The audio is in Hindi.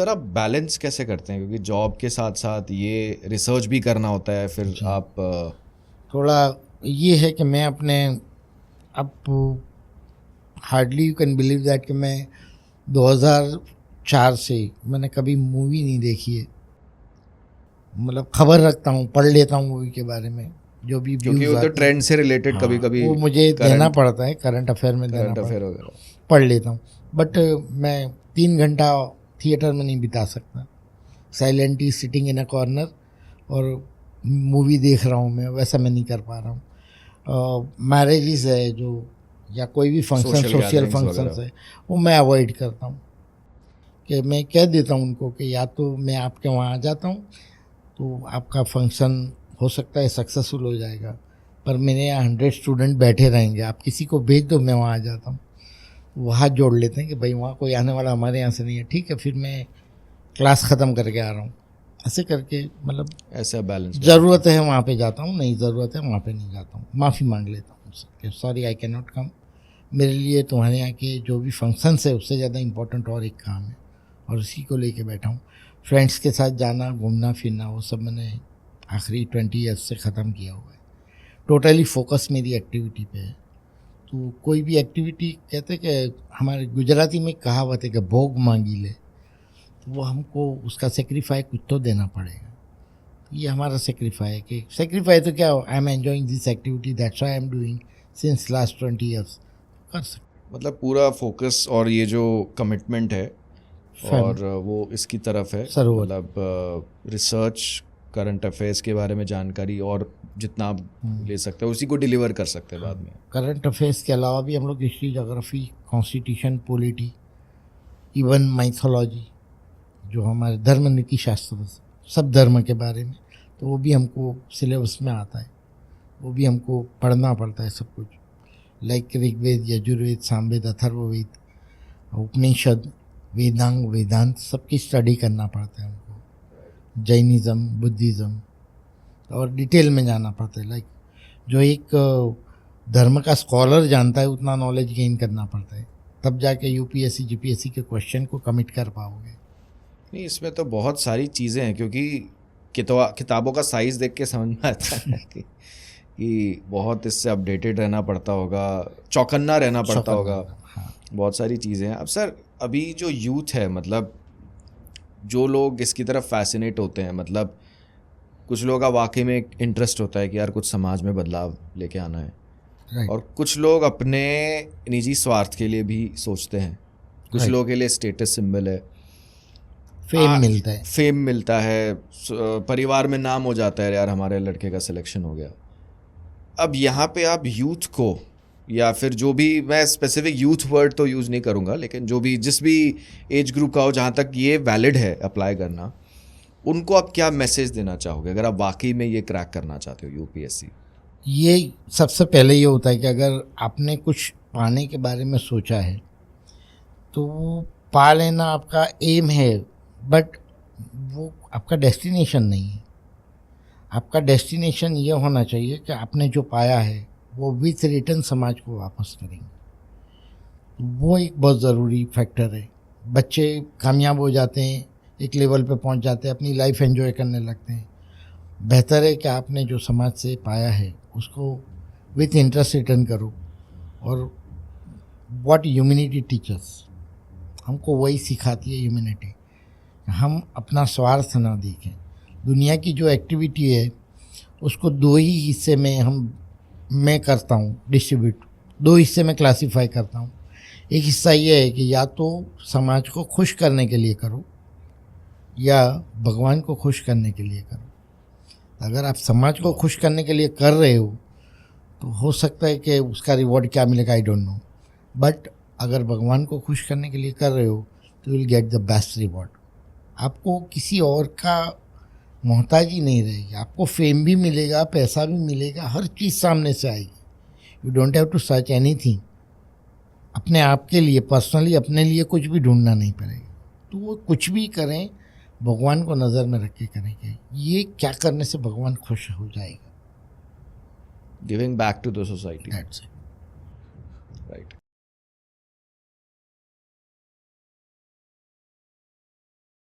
सर आप बैलेंस कैसे करते हैं, क्योंकि जॉब के साथ साथ ये रिसर्च भी करना होता है, फिर जी। आप थोड़ा ये है कि मैं अपने अब hardly you can believe that कि मैं 2004 से मैंने कभी मूवी नहीं देखी है। मतलब खबर रखता हूँ, पढ़ लेता हूँ मूवी के बारे में, जो भी क्योंकि व्यूज़ वो तो आती है। ट्रेंड से रिलेटेड कभी हाँ, कभी वो मुझे देना करंट पड़ता है, करंट अफेयर में देना करंट अफेयर पड़ता है, वगैरह। पढ़ लेता हूँ। बट मैं 3 घंटा थिएटर में नहीं बिता सकता, silently sitting in a corner और मूवी देख रहा हूँ मैं, वैसा मैं नहीं कर पा रहा हूँ। मैरिजेस है जो, या कोई भी function, social social gatherings functions वगैरह। है, वो मैं अवॉइड करता हूँ। कि मैं कह देता हूँ उनको कि या तो मैं आपके वहाँ आ जाता हूँ तो आपका फंक्शन हो सकता है सक्सेसफुल हो जाएगा, पर मेरे यहाँ 100 स्टूडेंट बैठे रहेंगे, आप किसी को भेज दो, मैं वहाँ आ जाता हूँ। वो हाथ जोड़ लेते हैं कि भाई वहाँ कोई आने वाला हमारे यहाँ से नहीं है, ठीक है, फिर मैं क्लास ख़त्म करके आ रहा हूँ। ऐसे करके मतलब ऐसा बैलेंस कर लेते हैं। ज़रूरत है वहाँ पे जाता हूँ, नहीं ज़रूरत है वहाँ पे नहीं जाता हूँ, माफ़ी मांग लेता हूँ उनसे कि sorry I can not come, मेरे लिए तुम्हारे यहाँ के जो भी फंक्शंस है उससे ज़्यादा इम्पोर्टेंट और एक काम है, और उसी को लेके बैठा हूँ। फ्रेंड्स के साथ जाना, घूमना फिरना, वो सब मैंने आखिरी 20 ईयर्स से ख़त्म किया हुआ है। टोटली फोकस मेरी एक्टिविटी पे है। तो कोई भी एक्टिविटी, कहते कि हमारे गुजराती में कहावत है कि भोग मांगी ले, तो वो हमको उसका सेक्रीफाई कुछ तो देना पड़ेगा। ये हमारा सेक्रीफाई है कि सेक्रीफाई तो क्या हो, I am enjoying this activity, that's why I am doing since last 20 years, कर सकते। मतलब पूरा फोकस और ये जो कमिटमेंट है फैम और वो इसकी तरफ है, सरोवर। मतलब रिसर्च, करंट अफेयर्स के बारे में जानकारी और जितना आप ले सकते हो उसी को डिलीवर कर सकते हैं बाद में। करंट अफेयर्स के अलावा भी हम लोग history, geography, constitution, polity, even mythology, जो हमारे धर्म नीति शास्त्र, सब धर्म के बारे में, तो वो भी हमको सिलेबस में आता है, वो भी हमको पढ़ना पड़ता है सब कुछ। लाइक ऋग्वेद, यजुर्वेद, सामवेद, अथर्ववेद, उपनिषद, वेदांग, वेदांत, सबकी स्टडी करना पड़ता है हमको। जैनिज़्म, बुद्धिज़्म, और डिटेल में जाना पड़ता है। लाइक जो एक धर्म का स्कॉलर जानता है उतना नॉलेज गेन करना पड़ता है, तब जाके यूपीएससी जीपीएससी के क्वेश्चन को कमिट कर पाओगे। नहीं, इसमें तो बहुत सारी चीज़ें हैं, क्योंकि किताबों का साइज़ देख के समझ में आता है कि बहुत इससे अपडेटेड रहना पड़ता होगा, चौकन्ना रहना पड़ता शौकत होगा, नाम, हाँ। बहुत सारी चीज़ें हैं। अब सर, अभी जो यूथ है, मतलब जो लोग इसकी तरफ फैसिनेट होते हैं, मतलब कुछ लोगों का वाकई में एक इंटरेस्ट होता है कि यार कुछ समाज में बदलाव लेके आना है, राइट, और कुछ लोग अपने निजी स्वार्थ के लिए भी सोचते हैं, कुछ राइट। लोगों के लिए स्टेटस सिंबल है, फेम मिलता है। फेम मिलता है, परिवार में नाम हो जाता है, यार हमारे लड़के का सिलेक्शन हो गया। अब यहाँ पे आप यूथ को, या फिर जो भी, मैं स्पेसिफिक यूथ वर्ड तो यूज़ नहीं करूँगा, लेकिन जो भी जिस भी एज ग्रुप का हो, जहाँ तक ये वैलिड है अप्लाई करना, उनको आप क्या मैसेज देना चाहोगे अगर आप वाकई में ये क्रैक करना चाहते हो यूपीएससी? ये सबसे पहले ये होता है कि अगर आपने कुछ पाने के बारे में सोचा है तो वो पा लेना आपका एम है, बट वो आपका डेस्टिनेशन नहीं है। आपका डेस्टिनेशन ये होना चाहिए कि आपने जो पाया है वो विथ रिटर्न समाज को वापस करेंगे। वो एक बहुत ज़रूरी फैक्टर है। बच्चे कामयाब हो जाते हैं, एक लेवल पे पहुंच जाते हैं, अपनी लाइफ एंजॉय करने लगते हैं। बेहतर है कि आपने जो समाज से पाया है उसको विथ इंटरेस्ट रिटर्न करो। और व्हाट ह्यूमैनिटी टीचर्स, हमको वही सिखाती है ह्यूमैनिटी। हम अपना स्वार्थ ना देखें। दुनिया की जो एक्टिविटी है उसको दो ही हिस्से में मैं करता हूँ डिस्ट्रीब्यूट, दो हिस्से में क्लासीफाई करता हूँ। एक हिस्सा ये है कि या तो समाज को खुश करने के लिए करो या भगवान को खुश करने के लिए करो। अगर आप समाज को खुश करने के लिए कर रहे हो तो हो सकता है कि उसका रिवॉर्ड क्या मिलेगा, आई डोंट नो, बट अगर भगवान को खुश करने के लिए कर रहे हो तो will get the best reward. आपको किसी और का मोहताजी नहीं रहेगी, आपको फेम भी मिलेगा, पैसा भी मिलेगा, हर चीज़ सामने से आएगी। You don't have to search anything. अपने आप के लिए, पर्सनली अपने लिए कुछ भी ढूंढना नहीं पड़ेगा। तो वो कुछ भी करें भगवान को नज़र में रख के करेंगे। ये क्या करने से भगवान खुश हो जाएगा। Giving back to the society, that's it. Right?